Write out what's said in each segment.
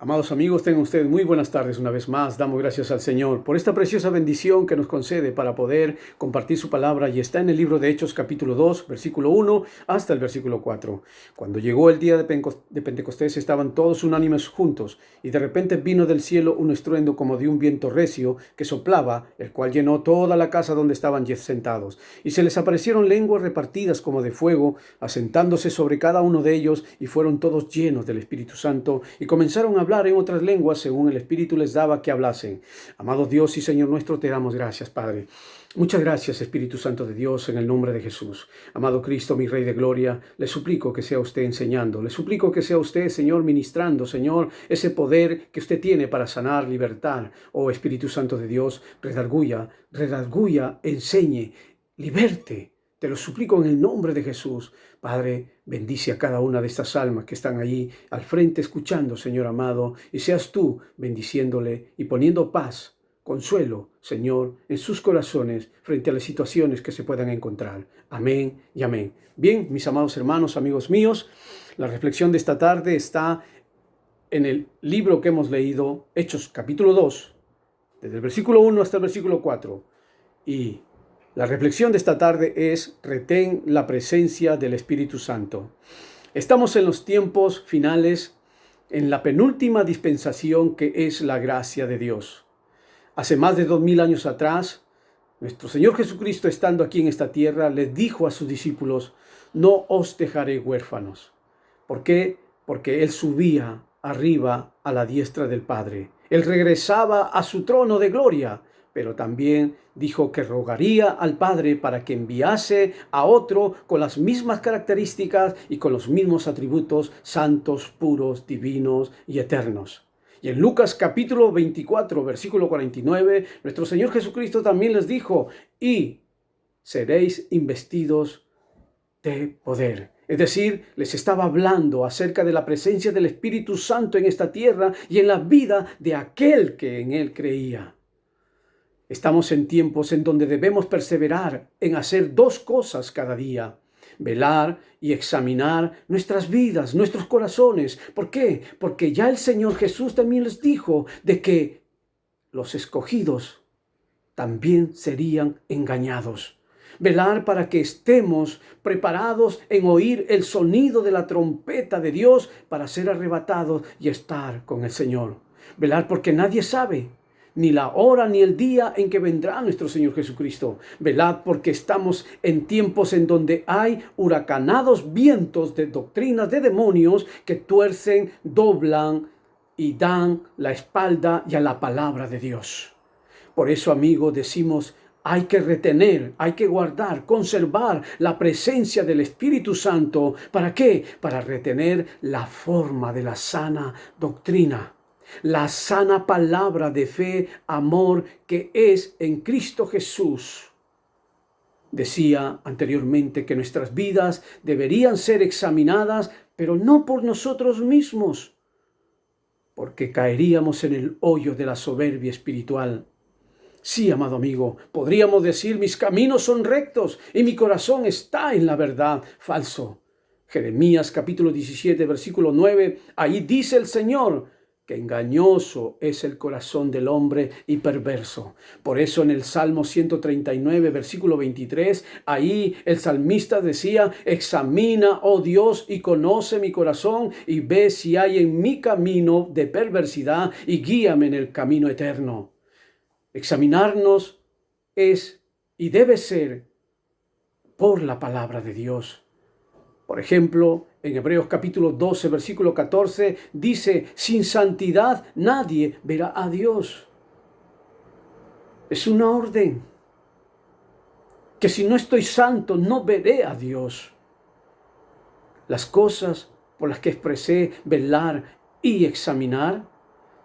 Amados amigos, tengan ustedes muy buenas tardes una vez más. Damos gracias al Señor por esta preciosa bendición que nos concede para poder compartir su palabra, y está en el libro de Hechos capítulo 2, versículo 1 hasta el versículo 4. Cuando llegó el día de Pentecostés, estaban todos unánimes juntos, y de repente vino del cielo un estruendo como de un viento recio que soplaba, el cual llenó toda la casa donde estaban sentados. Y se les aparecieron lenguas repartidas como de fuego, asentándose sobre cada uno de ellos, y fueron todos llenos del Espíritu Santo, y comenzaron a hablar en otras lenguas según el Espíritu les daba que hablasen. Amado Dios y Señor nuestro, te damos gracias, Padre. Muchas gracias, Espíritu Santo de Dios, en el nombre de Jesús. Amado Cristo, mi Rey de Gloria, le suplico que sea usted enseñando, le suplico que sea usted, Señor, ministrando, Señor, ese poder que usted tiene para sanar, libertar. Oh Espíritu Santo de Dios, redarguya, enseñe, liberte. Te lo suplico en el nombre de Jesús. Padre, bendice a cada una de estas almas que están allí al frente escuchando, Señor amado, y seas tú bendiciéndole y poniendo paz, consuelo, Señor, en sus corazones frente a las situaciones que se puedan encontrar. Amén y amén. Bien, mis amados hermanos, amigos míos, la reflexión de esta tarde está en el libro que hemos leído, Hechos capítulo 2, desde el versículo 1 hasta el versículo 4. Y la reflexión de esta tarde es: retén la presencia del Espíritu Santo. Estamos en los tiempos finales, en la penúltima dispensación, que es la gracia de Dios. Hace más de 2000 años atrás, nuestro Señor Jesucristo, estando aquí en esta tierra, les dijo a sus discípulos: no os dejaré huérfanos. ¿Por qué? Porque Él subía arriba a la diestra del Padre. Él regresaba a su trono de gloria, pero también dijo que rogaría al Padre para que enviase a otro con las mismas características y con los mismos atributos, santos, puros, divinos y eternos. Y en Lucas capítulo 24, versículo 49, nuestro Señor Jesucristo también les dijo: y seréis investidos de poder. Es decir, les estaba hablando acerca de la presencia del Espíritu Santo en esta tierra y en la vida de aquel que en él creía. Estamos en tiempos en donde debemos perseverar en hacer dos cosas cada día: velar y examinar nuestras vidas, nuestros corazones. ¿Por qué? Porque ya el Señor Jesús también les dijo de que los escogidos también serían engañados. Velar para que estemos preparados en oír el sonido de la trompeta de Dios para ser arrebatados y estar con el Señor. Velar porque nadie sabe ni la hora ni el día en que vendrá nuestro Señor Jesucristo. Velad porque estamos en tiempos en donde hay huracanados vientos de doctrinas de demonios que tuercen, doblan y dan la espalda y a la palabra de Dios. Por eso, amigo, decimos: hay que retener, hay que guardar, conservar la presencia del Espíritu Santo. ¿Para qué? Para retener la forma de la sana doctrina, la sana palabra de fe, amor, que es en Cristo Jesús. Decía anteriormente que nuestras vidas deberían ser examinadas, pero no por nosotros mismos, porque caeríamos en el hoyo de la soberbia espiritual. Sí, amado amigo, podríamos decir: mis caminos son rectos y mi corazón está en la verdad. Falso. Jeremías capítulo 17, versículo 9, ahí dice el Señor que engañoso es el corazón del hombre y perverso. Por eso en el Salmo 139, versículo 23, ahí el salmista decía: examina, oh Dios, y conoce mi corazón, y ve si hay en mi camino de perversidad, y guíame en el camino eterno. Examinarnos es y debe ser por la palabra de Dios. Por ejemplo, en Hebreos capítulo 12, versículo 14, dice: sin santidad nadie verá a Dios. Es una orden que si no estoy santo no veré a Dios. Las cosas por las que expresé velar y examinar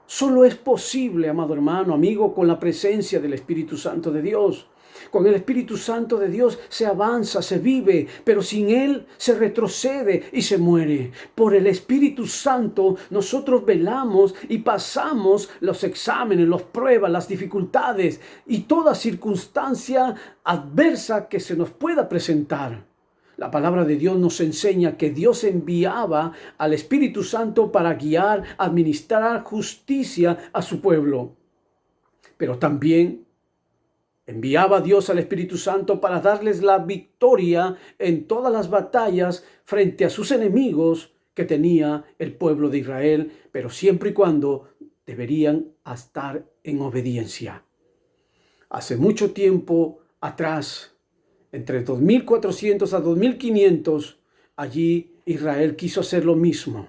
solo es posible, amado hermano, amigo, con la presencia del Espíritu Santo de Dios. Con el Espíritu Santo de Dios se avanza, se vive, pero sin Él se retrocede y se muere. Por el Espíritu Santo nosotros velamos y pasamos los exámenes, las pruebas, las dificultades y toda circunstancia adversa que se nos pueda presentar. La palabra de Dios nos enseña que Dios enviaba al Espíritu Santo para guiar, administrar justicia a su pueblo. Pero también enviaba a Dios al Espíritu Santo para darles la victoria en todas las batallas frente a sus enemigos que tenía el pueblo de Israel, pero siempre y cuando deberían estar en obediencia. Hace mucho tiempo atrás, entre 2400 a 2500, allí Israel quiso hacer lo mismo.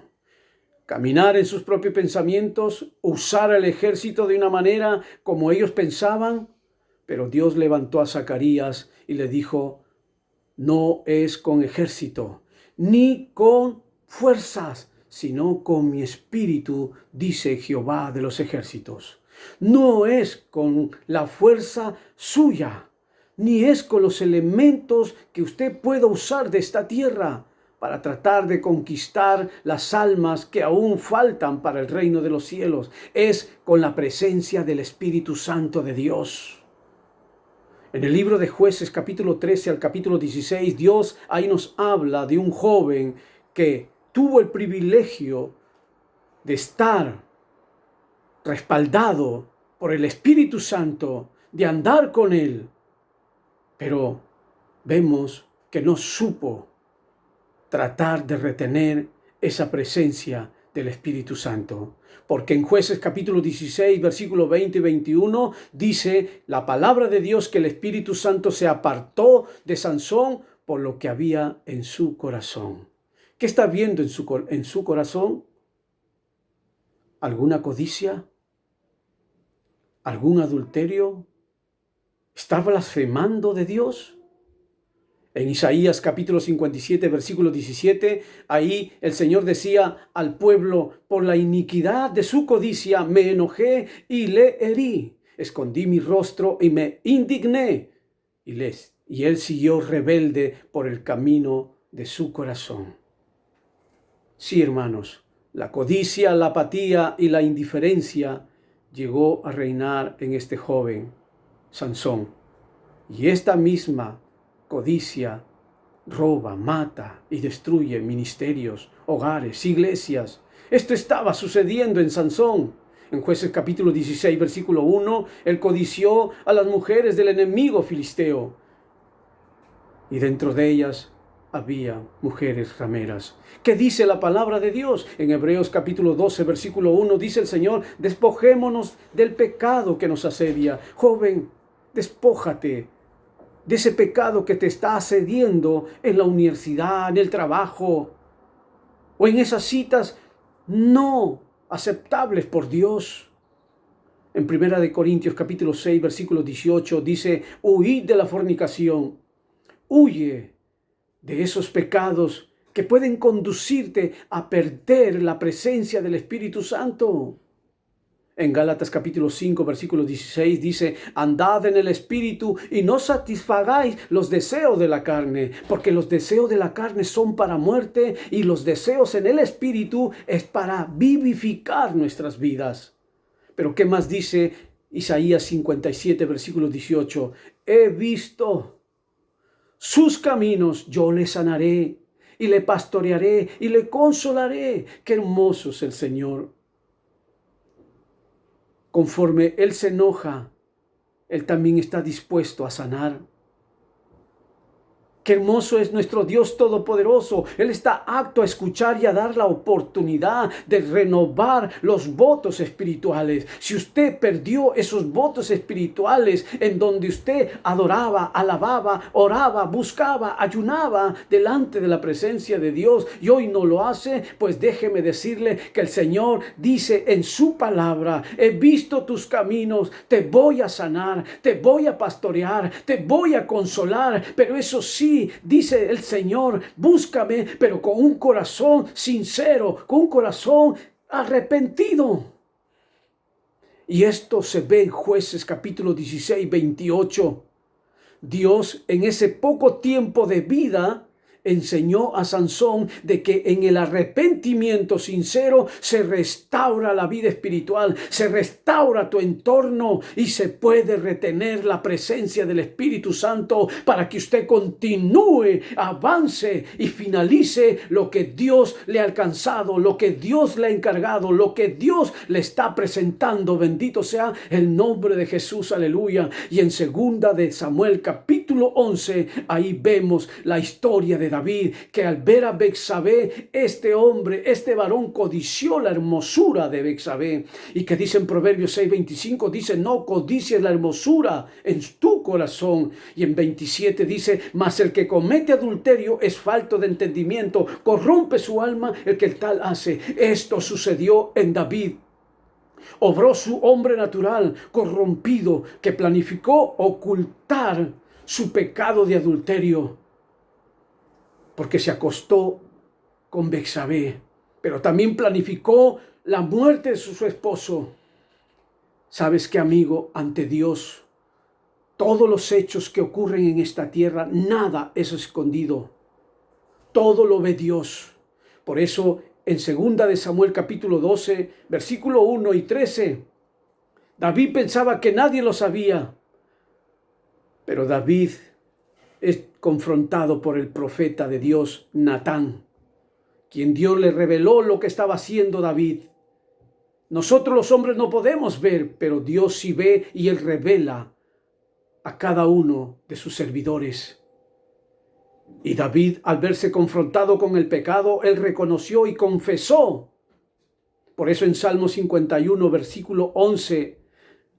Caminar en sus propios pensamientos, usar el ejército de una manera como ellos pensaban, pero Dios levantó a Zacarías y le dijo, no es con ejército, ni con fuerzas, sino con mi espíritu, dice Jehová de los ejércitos. No es con la fuerza suya, ni es con los elementos que usted pueda usar de esta tierra para tratar de conquistar las almas que aún faltan para el reino de los cielos. Es con la presencia del Espíritu Santo de Dios. En el libro de Jueces, capítulo 13 al capítulo 16, Dios ahí nos habla de un joven que tuvo el privilegio de estar respaldado por el Espíritu Santo, de andar con Él. Pero vemos que no supo tratar de retener esa presencia del Espíritu Santo. Porque en Jueces capítulo 16, versículo 20 y 21, dice la palabra de Dios que el Espíritu Santo se apartó de Sansón por lo que había en su corazón. ¿Qué está viendo en su corazón? ¿Alguna codicia? ¿Algún adulterio? ¿Está blasfemando de Dios? En Isaías capítulo 57, versículo 17, ahí el Señor decía al pueblo, por la iniquidad de su codicia me enojé y le herí. Escondí mi rostro y me indigné. Y él siguió rebelde por el camino de su corazón. Sí, hermanos, la codicia, la apatía y la indiferencia llegó a reinar en este joven, Sansón. Y esta misma codicia roba, mata y destruye ministerios, hogares, iglesias. Esto estaba sucediendo en Sansón. En Jueces capítulo 16, versículo 1, él codició a las mujeres del enemigo filisteo. Y dentro de ellas había mujeres rameras. ¿Qué dice la palabra de Dios? En Hebreos capítulo 12, versículo 1, dice el Señor, despojémonos del pecado que nos asedia. Joven, despójate de ese pecado que te está asediando en la universidad, en el trabajo, o en esas citas no aceptables por Dios. En 1 Corintios capítulo 6, versículo 18, dice, huid de la fornicación, huye de esos pecados que pueden conducirte a perder la presencia del Espíritu Santo. En Gálatas capítulo 5, versículo 16 dice, andad en el Espíritu y no satisfagáis los deseos de la carne, porque los deseos de la carne son para muerte y los deseos en el Espíritu es para vivificar nuestras vidas. Pero ¿qué más dice Isaías 57, versículo 18? He visto sus caminos, yo le sanaré y le pastorearé y le consolaré. Qué hermoso es el Señor. Conforme Él se enoja, Él también está dispuesto a sanar. Qué hermoso es nuestro Dios Todopoderoso. Él está apto a escuchar y a dar la oportunidad de renovar los votos espirituales. Si usted perdió esos votos espirituales en donde usted adoraba, alababa, oraba, buscaba, ayunaba delante de la presencia de Dios y hoy no lo hace, pues déjeme decirle que el Señor dice en su palabra, he visto tus caminos, te voy a sanar, te voy a pastorear, te voy a consolar, pero eso sí, dice el Señor, búscame, pero con un corazón sincero, con un corazón arrepentido. Y esto se ve en Jueces capítulo 16, 28. Dios en ese poco tiempo de vida enseñó a Sansón de que en el arrepentimiento sincero se restaura la vida espiritual, se restaura tu entorno y se puede retener la presencia del Espíritu Santo para que usted continúe, avance y finalice lo que Dios le ha alcanzado, lo que Dios le ha encargado, lo que Dios le está presentando. Bendito sea el nombre de Jesús, aleluya. Y en 2 de Samuel capítulo 11, ahí vemos la historia de David, que al ver a Betsabé, este hombre, este varón codició la hermosura de Betsabé, y que dice en Proverbios 6:25, dice, no codicies la hermosura en tu corazón. Y en 27 dice, mas el que comete adulterio es falto de entendimiento, corrompe su alma el que tal hace. Esto sucedió en David. Obró su hombre natural corrompido, que planificó ocultar su pecado de adulterio, porque se acostó con Betsabé, pero también planificó la muerte de su esposo. ¿Sabes qué, amigo? Ante Dios, todos los hechos que ocurren en esta tierra, nada es escondido. Todo lo ve Dios. Por eso, en 2 de Samuel capítulo 12, versículo 1 y 13, David pensaba que nadie lo sabía, pero David es confrontado por el profeta de Dios, Natán, quien Dios le reveló lo que estaba haciendo David. Nosotros los hombres no podemos ver, pero Dios sí ve, y Él revela a cada uno de sus servidores. Y David, al verse confrontado con el pecado, él reconoció y confesó. Por eso en Salmo 51, versículo 11,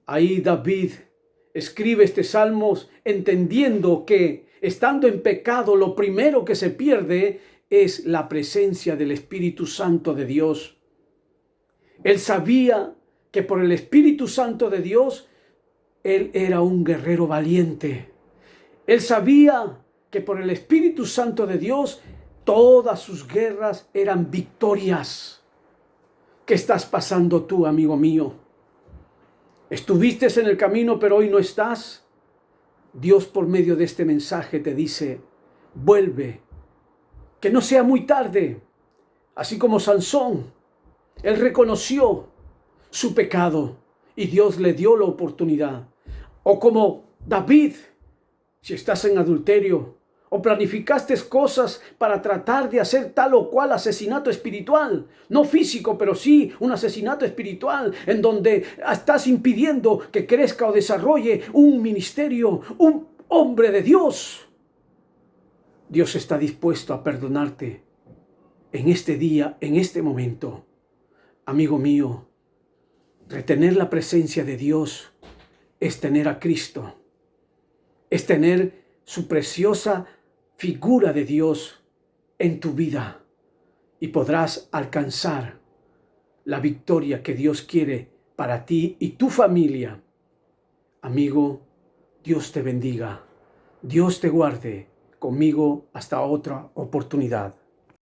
ahí David escribe este salmo entendiendo que estando en pecado, lo primero que se pierde es la presencia del Espíritu Santo de Dios. Él sabía que por el Espíritu Santo de Dios, él era un guerrero valiente. Él sabía que por el Espíritu Santo de Dios, todas sus guerras eran victorias. ¿Qué estás pasando tú, amigo mío? ¿Estuviste en el camino, pero hoy no estás? Dios, por medio de este mensaje, te dice, vuelve, que no sea muy tarde. Así como Sansón, él reconoció su pecado y Dios le dio la oportunidad. O como David, si estás en adulterio o planificaste cosas para tratar de hacer tal o cual asesinato espiritual, no físico, pero sí un asesinato espiritual, en donde estás impidiendo que crezca o desarrolle un ministerio, un hombre de Dios, Dios está dispuesto a perdonarte en este día, en este momento. Amigo mío, retener la presencia de Dios es tener a Cristo, es tener su preciosa figura de Dios en tu vida, y podrás alcanzar la victoria que Dios quiere para ti y tu familia. Amigo, Dios te bendiga, Dios te guarde. Conmigo hasta otra oportunidad.